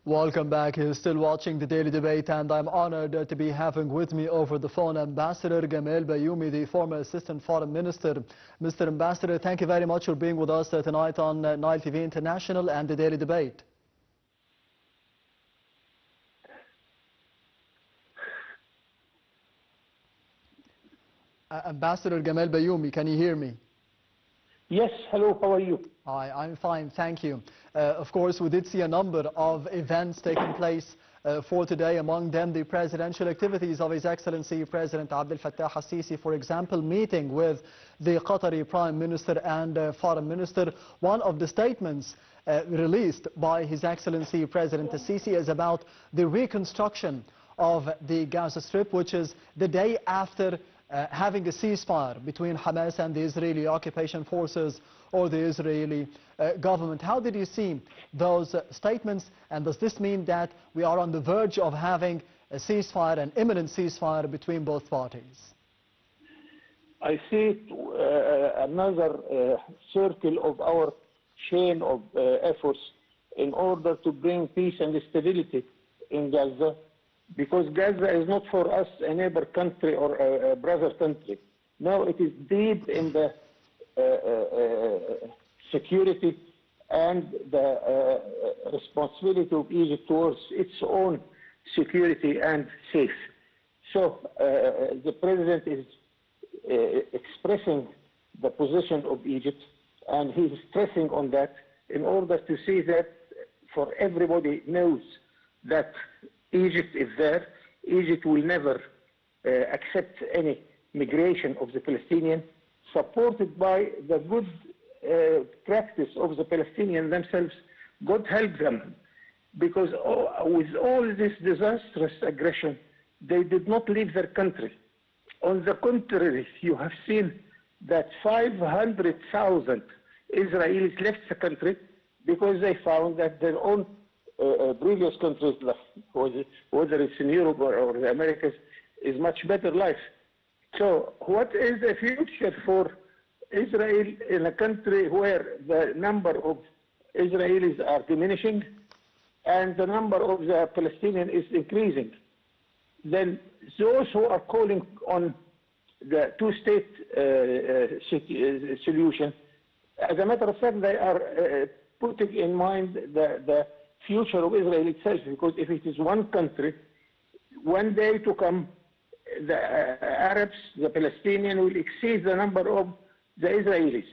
Welcome back. You're still watching the Daily Debate, and I'm honored to be having with me over the phone Ambassador Gamal Bayoumi, the former Assistant Foreign Minister. Mr. Ambassador, thank you very much for being with us tonight on Nile TV International and the Daily Debate. Ambassador Gamal Bayoumi, can you hear me? Yes, hello, how are you? Hi, I'm fine, thank you. Of course, we did see a number of events taking place for today, among them the presidential activities of His Excellency President Abdel Fattah al-Sisi, for example, meeting with the Qatari Prime Minister and Foreign Minister. One of the statements released by His Excellency President al-Sisi is about the reconstruction of the Gaza Strip, which is the day after having a ceasefire between Hamas and the Israeli occupation forces or the Israeli government. How did you see those statements, and does this mean that we are on the verge of having a ceasefire, an imminent ceasefire between both parties? I see another circle of our chain of efforts in order to bring peace and stability in Gaza, because Gaza is not for us a neighbor country or a brother country. No, it is deep in the security and the responsibility of Egypt towards its own security and safe. So the President is expressing the position of Egypt, and he's stressing on that in order to see that for everybody knows that Egypt is there. Egypt will never accept any migration of the Palestinians, supported by the good practice of the Palestinians themselves. God help them, because with all this disastrous aggression, they did not leave their country. On the contrary, you have seen that 500,000 Israelis left the country because they found that their own previous countries, whether it's in Europe or the Americas, is much better life. So what is the future for Israel in a country where the number of Israelis are diminishing and the number of the Palestinians is increasing? Then those who are calling on the two-state solution, as a matter of fact, they are putting in mind the future of Israel itself, because if it is one country, one day to come, the Arabs, the Palestinians will exceed the number of the Israelis.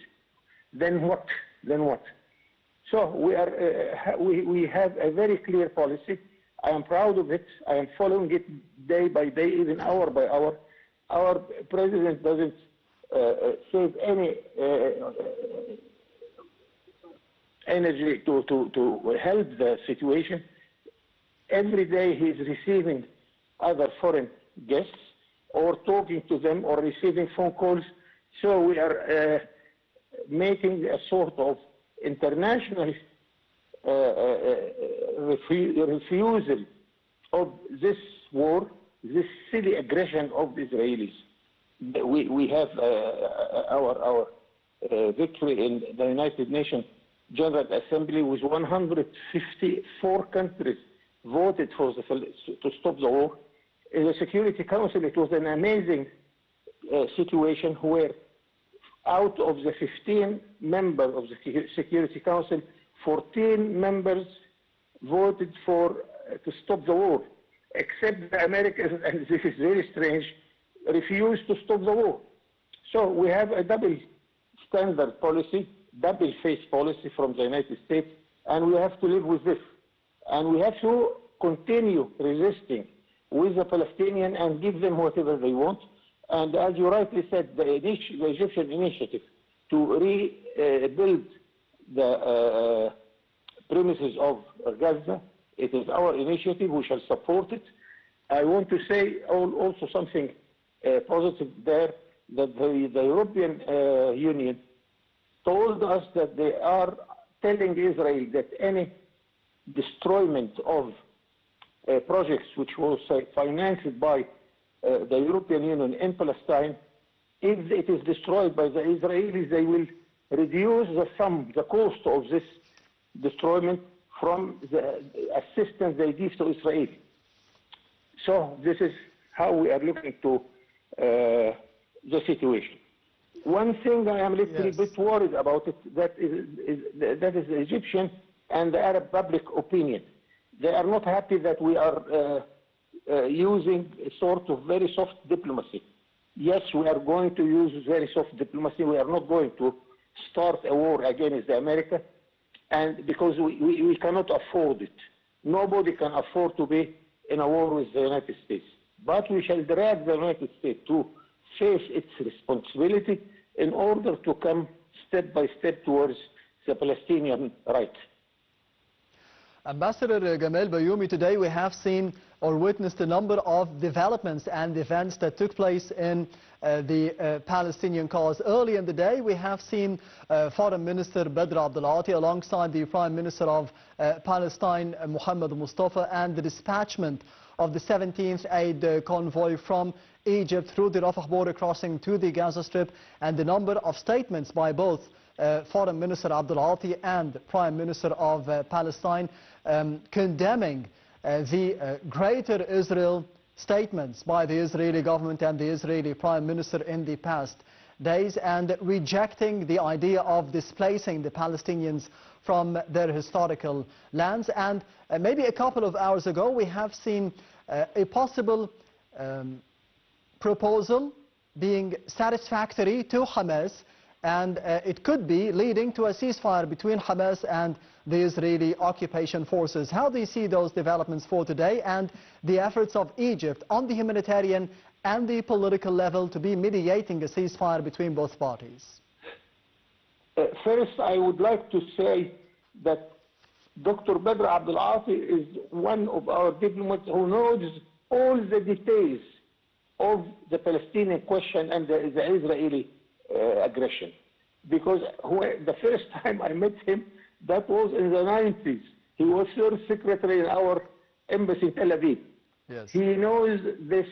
Then what? Then what? So we have a very clear policy. I am proud of it. I am following it day by day, even hour by hour. Our President doesn't save any energy to help the situation. Every day he is receiving other foreign guests or talking to them or receiving phone calls. So we are making a sort of international refusal of this war, this silly aggression of the Israelis. We have our victory in the United Nations General Assembly with 154 countries voted for to stop the war. In the Security Council, it was an amazing situation where out of the 15 members of the Security Council, 14 members voted for to stop the war, except the Americans, and this is very strange, refused to stop the war. So we have a double standard policy, double-faced policy from the United States, and we have to live with this. And we have to continue resisting with the Palestinians and give them whatever they want. And as you rightly said, the Egyptian initiative to rebuild the premises of Gaza, it is our initiative. We shall support it. I want to say also something positive there, that the European Union told us that they are telling Israel that any destroyment of projects which was financed by the European Union in Palestine, if it is destroyed by the Israelis, they will reduce the cost of this destroyment from the assistance they give to Israel. So this is how we are looking to the situation. One thing I am a little bit worried about that is the Egyptian and the Arab public opinion. They are not happy that we are using a sort of very soft diplomacy. Yes, we are going to use very soft diplomacy. We are not going to start a war against America, and because we cannot afford it. Nobody can afford to be in a war with the United States. But we shall drag the United States to face its responsibility in order to come step by step towards the Palestinian right. Ambassador Gamal Bayoumi, today we have seen or witnessed a number of developments and events that took place in the Palestinian cause. Early in the day, we have seen Foreign Minister Badr Abdulati alongside the Prime Minister of Palestine, Mohammed Mustafa, and the dispatchment of the 17th aid convoy from Egypt through the Rafah border crossing to the Gaza Strip, and the number of statements by both Foreign Minister Abdulati and Prime Minister of Palestine condemning the Greater Israel statements by the Israeli government and the Israeli Prime Minister in the past days, and rejecting the idea of displacing the Palestinians from their historical lands. And maybe a couple of hours ago we have seen a possible proposal being satisfactory to Hamas, and it could be leading to a ceasefire between Hamas and the Israeli occupation forces. How do you see those developments for today and the efforts of Egypt on the humanitarian and the political level to be mediating a ceasefire between both parties? First, I would like to say that Dr. Badr Abdulati is one of our diplomats who knows all the details of the Palestinian question and the Israeli aggression. Because the first time I met him, that was in the 90s. He was first secretary in our embassy in Tel Aviv. Yes. He knows this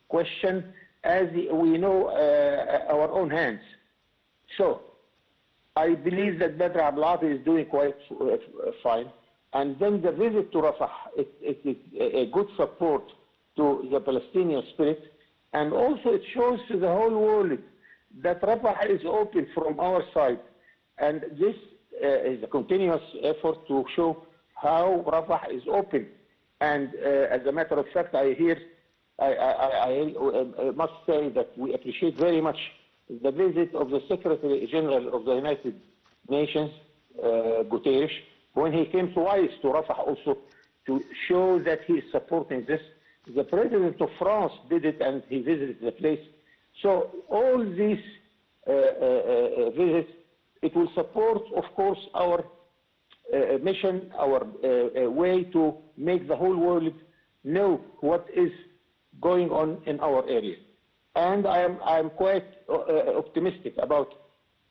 question as we know our own hands. So I believe that Badr Abdulati is doing quite fine. And then the visit to Rafah, it is a good support to the Palestinian spirit. And also it shows to the whole world that Rafah is open from our side. And this is a continuous effort to show how Rafah is open. And as a matter of fact, I must say that we appreciate very much the visit of the Secretary General of the United Nations, Guterres, when he came twice to Rafah also to show that he is supporting this. The President of France did it and he visited the place. So all these visits, it will support, of course, our mission, our way to make the whole world know what is going on in our area. And I am quite optimistic about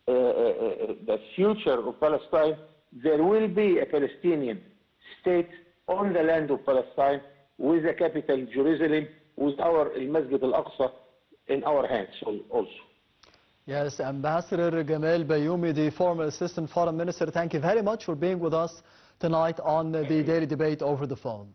the future of Palestine. There will be a Palestinian state on the land of Palestine with the capital Jerusalem, with our Masjid al-Aqsa in our hands also. Yes, Ambassador Gamal Bayoumi, the former Assistant Foreign Minister, thank you very much for being with us tonight on the Daily Debate over the phone.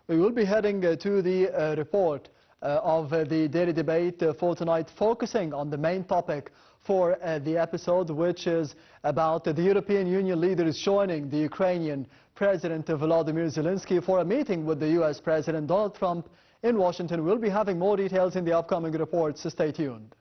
We will be heading to the report of the Daily Debate for tonight, focusing on the main topic for the episode, which is about the European Union leaders joining the Ukrainian President Volodymyr Zelensky for a meeting with the US President Donald Trump in Washington. We'll be having more details in the upcoming reports, so stay tuned.